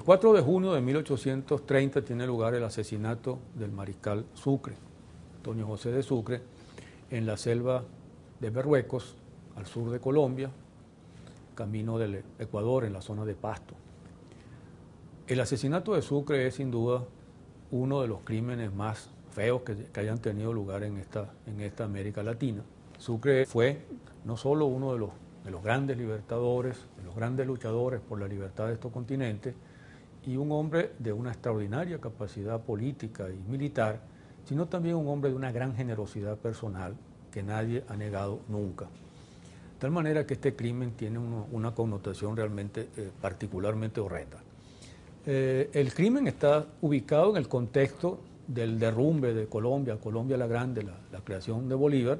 4 de junio de 1830 tiene lugar el asesinato del mariscal Sucre, Antonio José de Sucre, en la selva de Berruecos, al sur de Colombia, camino del Ecuador, en la zona de Pasto. El asesinato de Sucre es sin duda uno de los crímenes más feos que hayan tenido lugar en esta América Latina. Sucre fue no solo uno de los grandes libertadores, de los grandes luchadores por la libertad de estos continentes, y un hombre de una extraordinaria capacidad política y militar, sino también un hombre de una gran generosidad personal que nadie ha negado nunca. De tal manera que este crimen tiene una connotación realmente particularmente horrenda. El crimen está ubicado en el contexto del derrumbe de Colombia, Colombia la Grande, la creación de Bolívar,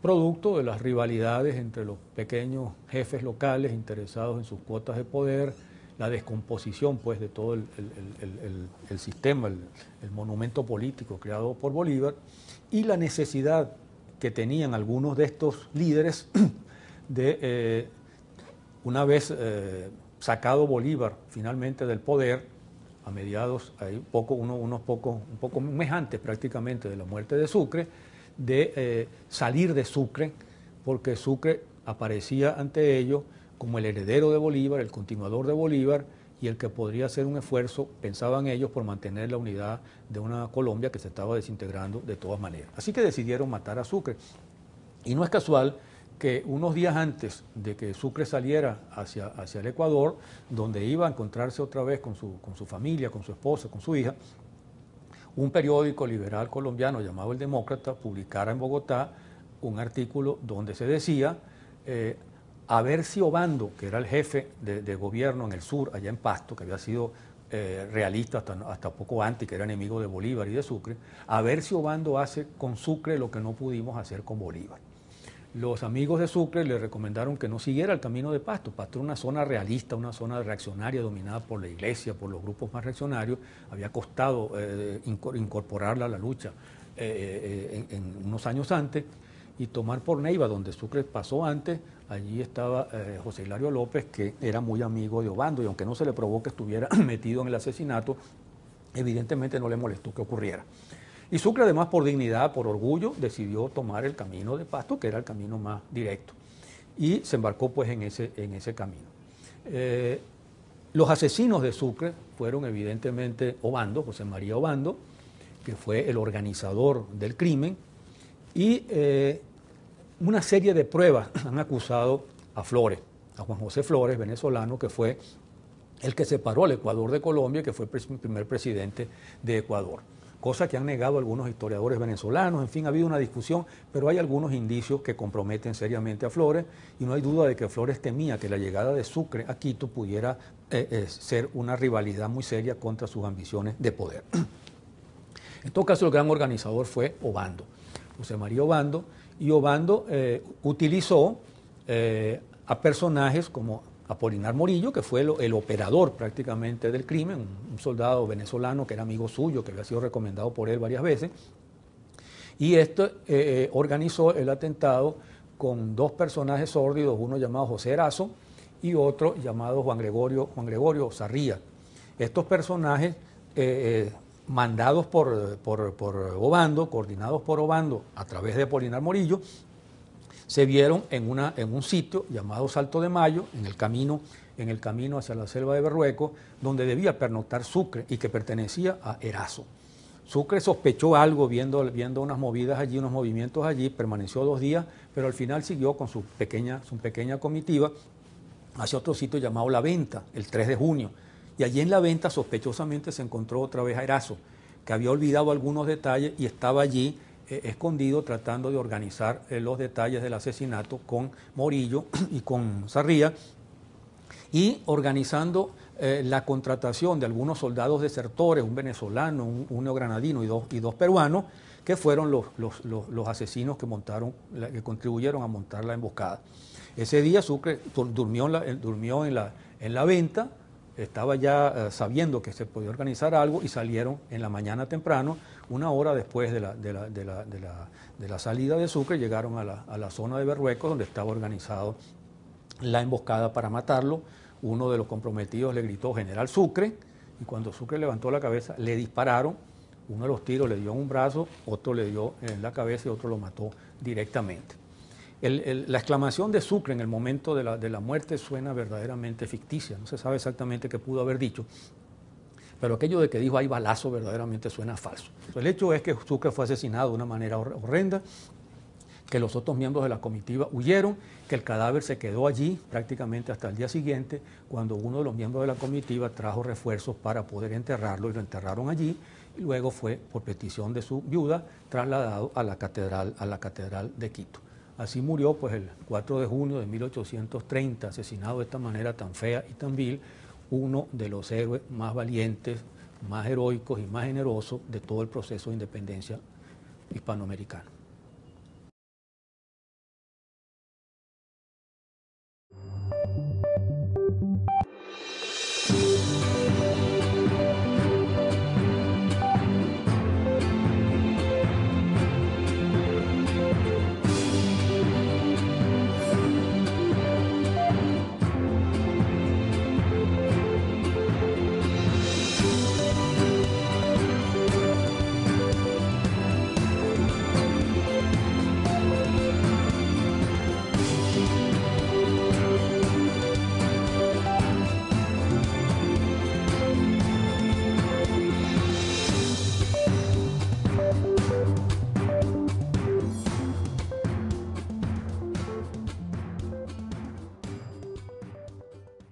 producto de las rivalidades entre los pequeños jefes locales interesados en sus cuotas de poder, la descomposición pues de todo el sistema, el monumento político creado por Bolívar, y la necesidad que tenían algunos de estos líderes de, una vez sacado Bolívar finalmente del poder, a mediados, un mes antes prácticamente de la muerte de Sucre, de salir de Sucre, porque Sucre aparecía ante ellos como el heredero de Bolívar, el continuador de Bolívar, y el que podría hacer un esfuerzo, pensaban ellos, por mantener la unidad de una Colombia que se estaba desintegrando de todas maneras. Así que decidieron matar a Sucre. Y no es casual que unos días antes de que Sucre saliera hacia el Ecuador, donde iba a encontrarse otra vez con su familia, con su esposa, con su hija, un periódico liberal colombiano llamado El Demócrata publicara en Bogotá un artículo donde se decía a ver si Obando, que era el jefe de gobierno en el sur, allá en Pasto, que había sido realista hasta poco antes, que era enemigo de Bolívar y de Sucre, a ver si Obando hace con Sucre lo que no pudimos hacer con Bolívar. Los amigos de Sucre le recomendaron que no siguiera el camino de Pasto. Pasto era una zona realista, una zona reaccionaria dominada por la iglesia, por los grupos más reaccionarios. Había costado incorporarla a la lucha en unos años antes, y tomar por Neiva, donde Sucre pasó antes. Allí estaba José Hilario López, que era muy amigo de Obando, y aunque no se le probó que estuviera metido en el asesinato, evidentemente no le molestó que ocurriera. Y Sucre, además, por dignidad, por orgullo, decidió tomar el camino de Pasto, que era el camino más directo, y se embarcó pues en ese camino. Los asesinos de Sucre fueron evidentemente Obando, José María Obando, que fue el organizador del crimen, y una serie de pruebas han acusado a Flores, a Juan José Flores, venezolano, que fue el que separó al Ecuador de Colombia, que fue el primer presidente de Ecuador. Cosa que han negado algunos historiadores venezolanos. En fin, ha habido una discusión, pero hay algunos indicios que comprometen seriamente a Flores, y no hay duda de que Flores temía que la llegada de Sucre a Quito pudiera ser una rivalidad muy seria contra sus ambiciones de poder. En todo caso, el gran organizador fue Obando, José María Obando, y Obando utilizó a personajes como Apolinar Morillo, que fue el operador prácticamente del crimen, un soldado venezolano que era amigo suyo, que había sido recomendado por él varias veces, y organizó el atentado con dos personajes sórdidos, uno llamado José Erazo y otro llamado Juan Gregorio Sarría. Estos personajes, mandados por Obando, coordinados por Obando a través de Apolinar Morillo, se vieron en un sitio llamado Salto de Mayo, en el camino hacia la selva de Berruecos, donde debía pernoctar Sucre y que pertenecía a Erazo. Sucre sospechó algo viendo unas movidas allí, unos movimientos allí, permaneció 2 días, pero al final siguió con su pequeña comitiva hacia otro sitio llamado La Venta, el 3 de junio. Y allí en La Venta sospechosamente se encontró otra vez a Erazo, que había olvidado algunos detalles y estaba allí escondido tratando de organizar los detalles del asesinato con Morillo y con Sarría, y organizando la contratación de algunos soldados desertores, un venezolano, un neogranadino y dos peruanos, que fueron los asesinos que contribuyeron a montar la emboscada. Ese día Sucre durmió en la Venta, estaba ya sabiendo que se podía organizar algo, y salieron en la mañana temprano, 1 hora después de la salida de Sucre, llegaron a la zona de Berruecos, donde estaba organizado la emboscada para matarlo. Uno de los comprometidos le gritó: General Sucre, y cuando Sucre levantó la cabeza le dispararon. Uno de los tiros le dio en un brazo, otro le dio en la cabeza y otro lo mató directamente. La exclamación de Sucre en el momento de la muerte suena verdaderamente ficticia, no se sabe exactamente qué pudo haber dicho, pero aquello de que dijo hay balazo verdaderamente suena falso. El hecho es que Sucre fue asesinado de una manera horrenda, que los otros miembros de la comitiva huyeron, que el cadáver se quedó allí prácticamente hasta el día siguiente, cuando uno de los miembros de la comitiva trajo refuerzos para poder enterrarlo y lo enterraron allí, y luego fue, por petición de su viuda, trasladado a la catedral de Quito. Así murió pues el 4 de junio de 1830, asesinado de esta manera tan fea y tan vil, uno de los héroes más valientes, más heroicos y más generosos de todo el proceso de independencia hispanoamericano.